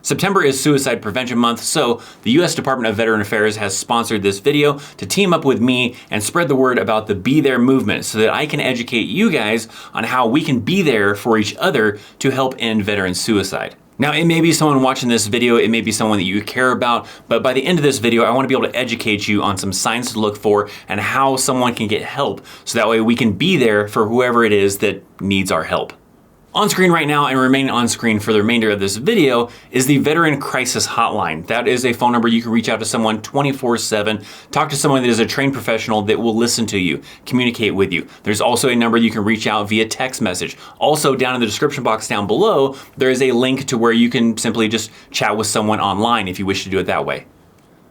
September is Suicide Prevention Month, so the U.S. Department of Veteran Affairs has sponsored this video to team up with me and spread the word about the Be There movement so that I can educate you guys on how we can be there for each other to help end veteran suicide. Now, it may be someone watching this video, it may be someone that you care about, but by the end of this video, I want to be able to educate you on some signs to look for and how someone can get help so that way we can be there for whoever it is that needs our help. On screen right now and remaining on screen for the remainder of this video is the Veteran Crisis Hotline. That is a phone number you can reach out to someone 24/7, talk to someone that is a trained professional that will listen to you, communicate with you. There's also a number you can reach out via text message. Also, down in the description box down below, there is a link to where you can simply just chat with someone online if you wish to do it that way.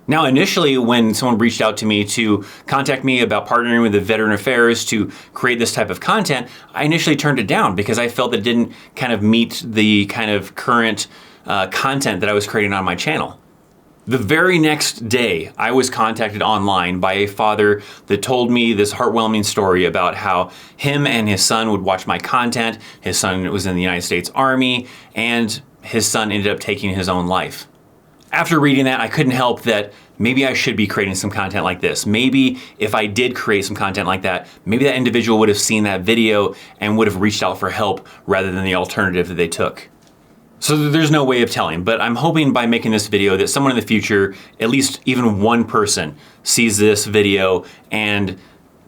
Now, initially, when someone reached out to me to contact me about partnering with the Veteran Affairs to create this type of content, I initially turned it down because I felt it didn't kind of meet the kind of current content that I was creating on my channel. The very next day, I was contacted online by a father that told me this heartwarming story about how him and his son would watch my content. His son was in the United States Army, and his son ended up taking his own life. After reading that, I couldn't help that maybe I should be creating some content like this. Maybe if I did create some content like that, maybe that individual would have seen that video and would have reached out for help rather than the alternative that they took. So there's no way of telling, but I'm hoping by making this video that someone in the future, at least even one person, sees this video and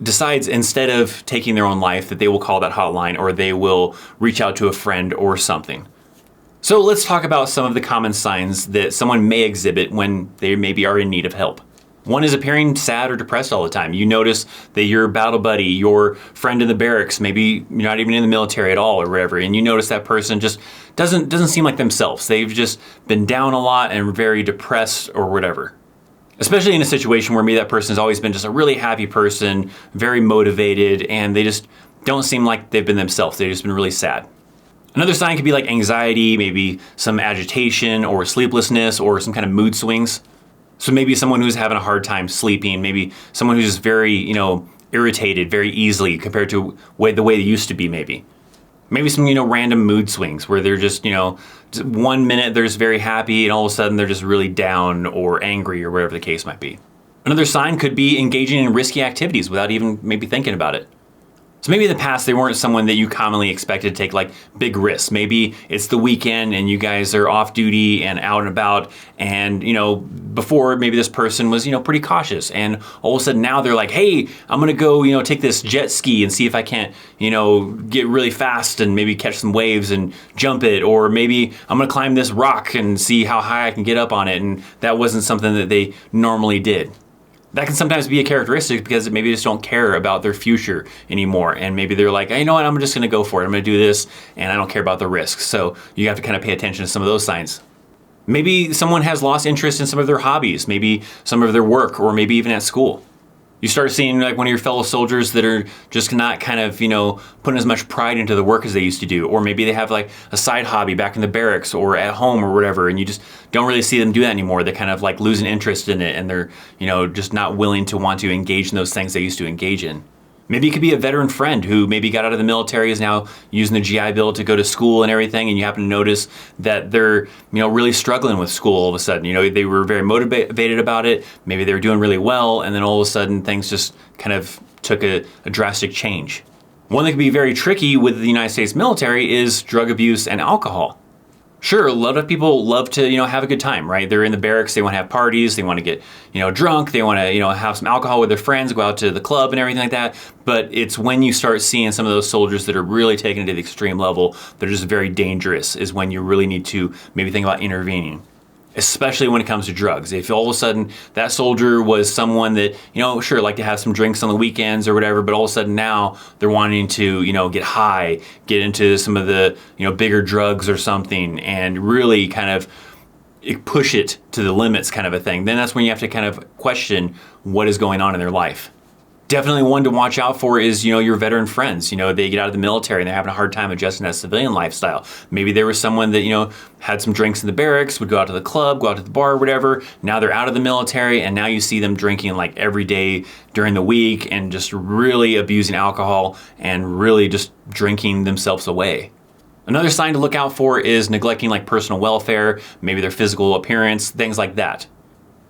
decides instead of taking their own life that they will call that hotline or they will reach out to a friend or something. So let's talk about some of the common signs that someone may exhibit when they maybe are in need of help. One is appearing sad or depressed all the time. You notice that your battle buddy, your friend in the barracks, maybe you're not even in the military at all or whatever, and you notice that person just doesn't seem like themselves. They've just been down a lot and very depressed or whatever. Especially in a situation where maybe that person has always been just a really happy person, very motivated, and they just don't seem like they've been themselves. They've just been really sad. Another sign could be like anxiety, maybe some agitation or sleeplessness or some kind of mood swings. So maybe someone who's having a hard time sleeping, maybe someone who's just very, irritated very easily compared to the way they used to be maybe. Maybe some, random mood swings where they're just, 1 minute they're just very happy and all of a sudden they're just really down or angry or whatever the case might be. Another sign could be engaging in risky activities without even maybe thinking about it. So maybe in the past, they weren't someone that you commonly expected to take like big risks. Maybe it's the weekend and you guys are off duty and out and about. And, before maybe this person was, pretty cautious. And all of a sudden now they're like, hey, I'm going to go, take this jet ski and see if I can't, get really fast and maybe catch some waves and jump it. Or maybe I'm going to climb this rock and see how high I can get up on it. And that wasn't something that they normally did. That can sometimes be a characteristic because maybe they just don't care about their future anymore. And maybe they're like, hey, you know what, I'm just gonna go for it. I'm gonna do this and I don't care about the risks. So you have to kind of pay attention to some of those signs. Maybe someone has lost interest in some of their hobbies, maybe some of their work, or maybe even at school. You start seeing like one of your fellow soldiers that are just not kind of, putting as much pride into the work as they used to do. Or maybe they have like a side hobby back in the barracks or at home or whatever, and you just don't really see them do that anymore. They kind of like lose an interest in it and they're, just not willing to want to engage in those things they used to engage in. Maybe it could be a veteran friend who maybe got out of the military, is now using the GI Bill to go to school and everything, and you happen to notice that they're, really struggling with school all of a sudden. They were very motivated about it, maybe they were doing really well, and then all of a sudden things just kind of took a drastic change. One that can be very tricky with the United States military is drug abuse and alcohol. Sure, a lot of people love to, have a good time, right? They're in the barracks, they want to have parties, they want to get, drunk, they want to, have some alcohol with their friends, go out to the club and everything like that. But it's when you start seeing some of those soldiers that are really taken it to the extreme level, they're just very dangerous, is when you really need to maybe think about intervening. Especially when it comes to drugs. If all of a sudden that soldier was someone that, sure, like to have some drinks on the weekends or whatever, but all of a sudden now they're wanting to, get high, get into some of the, bigger drugs or something and really kind of push it to the limits kind of a thing, then that's when you have to kind of question what is going on in their life. Definitely one to watch out for is, your veteran friends. They get out of the military and they're having a hard time adjusting to that civilian lifestyle. Maybe there was someone that, had some drinks in the barracks, would go out to the club, go out to the bar or whatever. Now they're out of the military and now you see them drinking like every day during the week and just really abusing alcohol and really just drinking themselves away. Another sign to look out for is neglecting like personal welfare, maybe their physical appearance, things like that.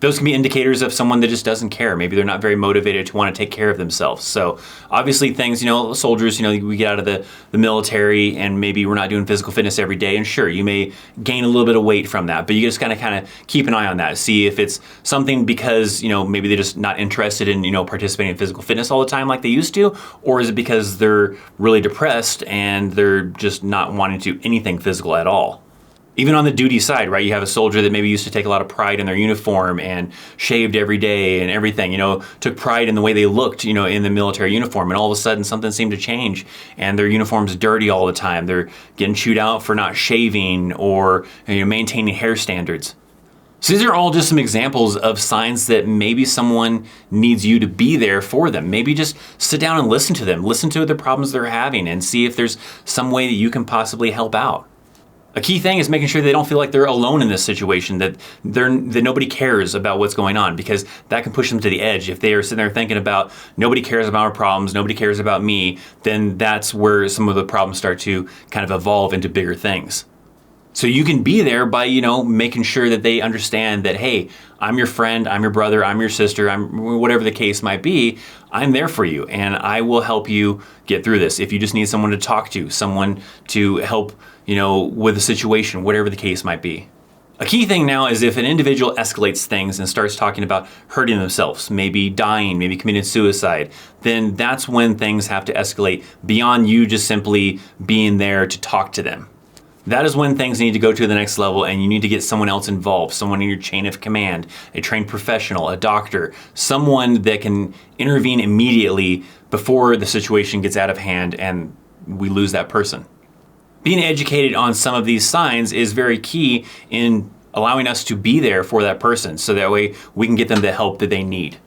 Those can be indicators of someone that just doesn't care. Maybe they're not very motivated to want to take care of themselves. So obviously things, soldiers, we get out of the military and maybe we're not doing physical fitness every day. And sure, you may gain a little bit of weight from that, but you just kind of keep an eye on that. See if it's something because, maybe they're just not interested in, participating in physical fitness all the time like they used to, or is it because they're really depressed and they're just not wanting to do anything physical at all? Even on the duty side, right? You have a soldier that maybe used to take a lot of pride in their uniform and shaved every day and everything, took pride in the way they looked, in the military uniform. And all of a sudden something seemed to change and their uniform's dirty all the time. They're getting chewed out for not shaving or maintaining hair standards. So these are all just some examples of signs that maybe someone needs you to be there for them. Maybe just sit down and listen to them, listen to the problems they're having and see if there's some way that you can possibly help out. A key thing is making sure they don't feel like they're alone in this situation, that nobody cares about what's going on, because that can push them to the edge. If they are sitting there thinking about nobody cares about our problems, nobody cares about me, then that's where some of the problems start to kind of evolve into bigger things. So you can be there by, making sure that they understand that, hey, I'm your friend, I'm your brother, I'm your sister, I'm whatever the case might be, I'm there for you and I will help you get through this. If you just need someone to talk to, someone to help, with a situation, whatever the case might be. A key thing now is if an individual escalates things and starts talking about hurting themselves, maybe dying, maybe committing suicide, then that's when things have to escalate beyond you just simply being there to talk to them. That is when things need to go to the next level and you need to get someone else involved, someone in your chain of command, a trained professional, a doctor, someone that can intervene immediately before the situation gets out of hand and we lose that person. Being educated on some of these signs is very key in allowing us to be there for that person so that way we can get them the help that they need.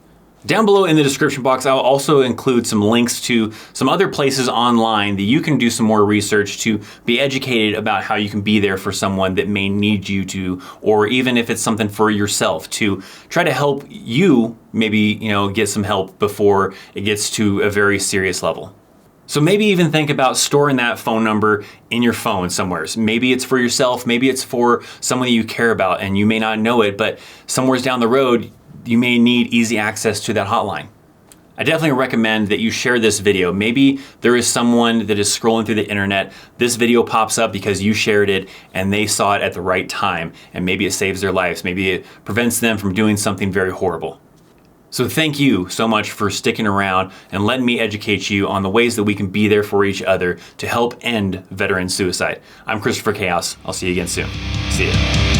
Down below in the description box, I'll also include some links to some other places online that you can do some more research to be educated about how you can be there for someone that may need you to, or even if it's something for yourself, to try to help you maybe, get some help before it gets to a very serious level. So maybe even think about storing that phone number in your phone somewhere. Maybe it's for yourself, maybe it's for someone that you care about and you may not know it, but somewhere down the road, you may need easy access to that hotline. I definitely recommend that you share this video. Maybe there is someone that is scrolling through the internet, this video pops up because you shared it and they saw it at the right time, and maybe it saves their lives, maybe it prevents them from doing something very horrible. So thank you so much for sticking around and letting me educate you on the ways that we can be there for each other to help end veteran suicide. I'm ThatChrisChaos. I'll see you again soon. See ya.